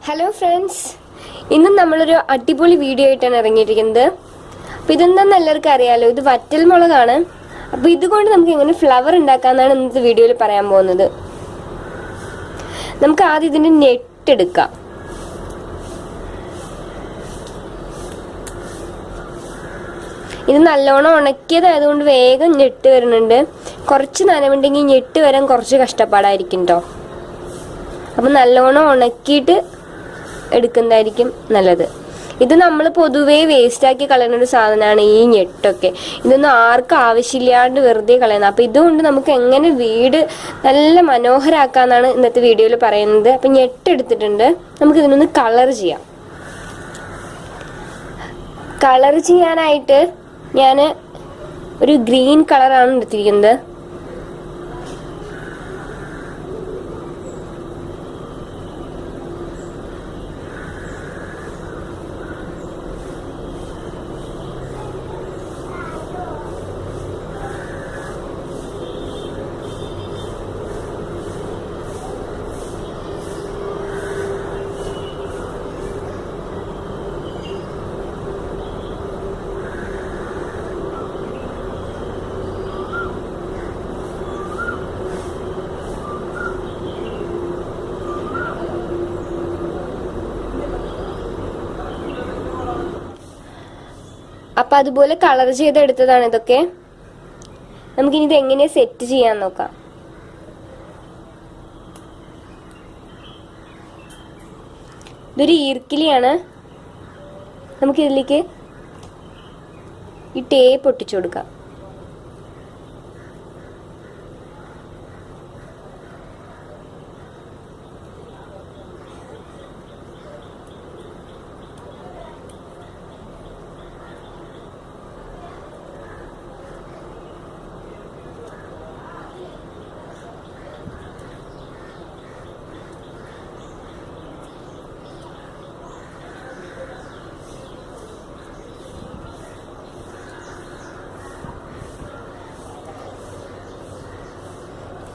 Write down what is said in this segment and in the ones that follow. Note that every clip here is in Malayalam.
ഹലോ ഫ്രണ്ട്സ്, ഇന്നും നമ്മളൊരു അടിപൊളി വീഡിയോ ആയിട്ടാണ് ഇറങ്ങിയിരിക്കുന്നത്. അപ്പോൾ ഇതെന്താണെന്ന് എല്ലാവർക്കും അറിയാലോ, ഇത് വറ്റൽ മുളകാണ്. അപ്പോൾ ഇതുകൊണ്ട് നമുക്ക് എങ്ങനെ ഫ്ലവർ ഉണ്ടാക്കാമെന്നാണ് ഇന്നത്തെ വീഡിയോയിൽ പറയാൻ പോകുന്നത്. നമുക്ക് ആദ്യം ഇതിൻ്റെ നെട്ട് എടുക്കാം. ഇത് നല്ലോണം ഉണക്കിയതായതുകൊണ്ട് വേഗം ഞെട്ട് വരുന്നുണ്ട്. കുറച്ച് നനവുണ്ടെങ്കിൽ ഞെട്ട് വരാൻ കുറച്ച് കഷ്ടപ്പാടായിരിക്കും കേട്ടോ. അപ്പം നല്ലോണം ഉണക്കിയിട്ട് എടുക്കുന്നതായിരിക്കും നല്ലത്. ഇത് നമ്മൾ പൊതുവേ വേസ്റ്റാക്കി കളയുന്ന ഒരു സാധനമാണ് ഈ ഞെട്ടൊക്കെ. ഇതൊന്നും ആർക്കും ആവശ്യമില്ലാണ്ട് വെറുതെ കളയുന്നത്. അപ്പം ഇതുകൊണ്ട് നമുക്ക് എങ്ങനെ വീട് നല്ല മനോഹരമാക്കാമെന്നാണ് ഇന്നത്തെ വീഡിയോയിൽ പറയുന്നത്. അപ്പം ഞെട്ടെടുത്തിട്ടുണ്ട്, നമുക്കിതിനൊന്ന് കളർ ചെയ്യാം. കളർ ചെയ്യാനായിട്ട് ഞാൻ ഒരു ഗ്രീൻ കളറാണ് എടുത്തിരിക്കുന്നത്. അപ്പം അതുപോലെ കളർ ചെയ്തെടുത്തതാണ് ഇതൊക്കെ. നമുക്കിനി ഇത് എങ്ങനെയാണ് സെറ്റ് ചെയ്യാൻ നോക്കാം. ഇതൊരു ഈർക്കിലിയാണ്. നമുക്കിതിലേക്ക് ഈ ടേപ്പ് ഒട്ടിച്ചു കൊടുക്കാം.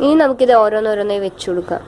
ഇനി നമുക്കിത് ഓരോന്നോരോന്നായി വെച്ചു കൊടുക്കാം.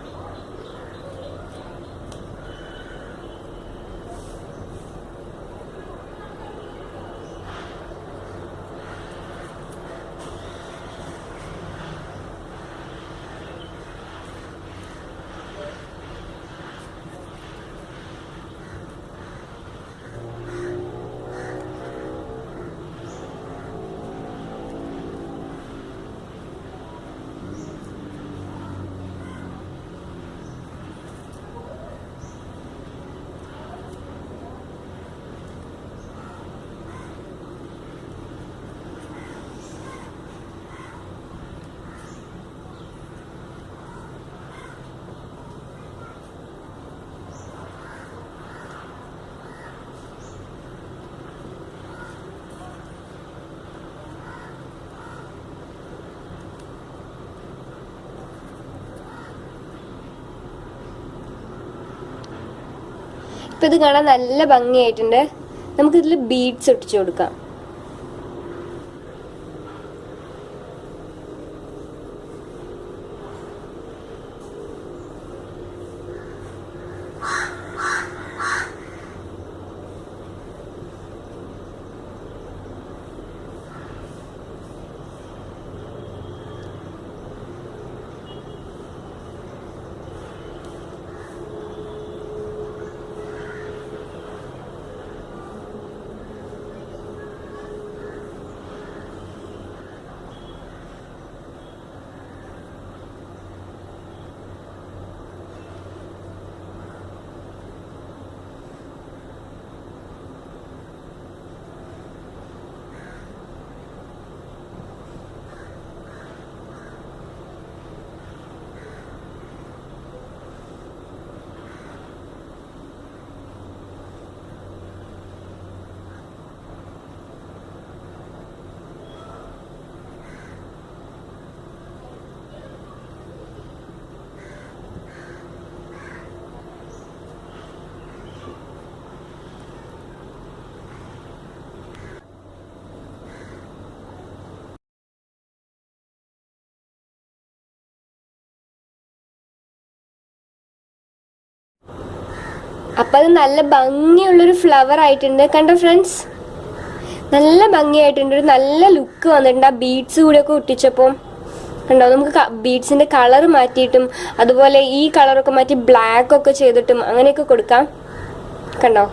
ഇപ്പം ഇത് കാണാൻ നല്ല ഭംഗിയായിട്ടുണ്ട്. നമുക്കിതിൽ ബീഡ്സ് ഒട്ടിച്ചു കൊടുക്കാം. അപ്പം അത് നല്ല ഭംഗിയുള്ളൊരു ഫ്ലവർ ആയിട്ടുണ്ട്. കണ്ടോ ഫ്രണ്ട്സ്, നല്ല ഭംഗിയായിട്ടുണ്ട്, ഒരു നല്ല ലുക്ക് വന്നിട്ടുണ്ട് ആ ബീഡ്സ് കൂടെയൊക്കെ ഒട്ടിച്ചപ്പോൾ. കണ്ടോ, നമുക്ക് ബീഡ്സിൻ്റെ കളർ മാറ്റിയിട്ടും അതുപോലെ ഈ കളറൊക്കെ മാറ്റി ബ്ലാക്ക് ഒക്കെ ചെയ്തിട്ടും അങ്ങനെയൊക്കെ കൊടുക്കാം. കണ്ടോ.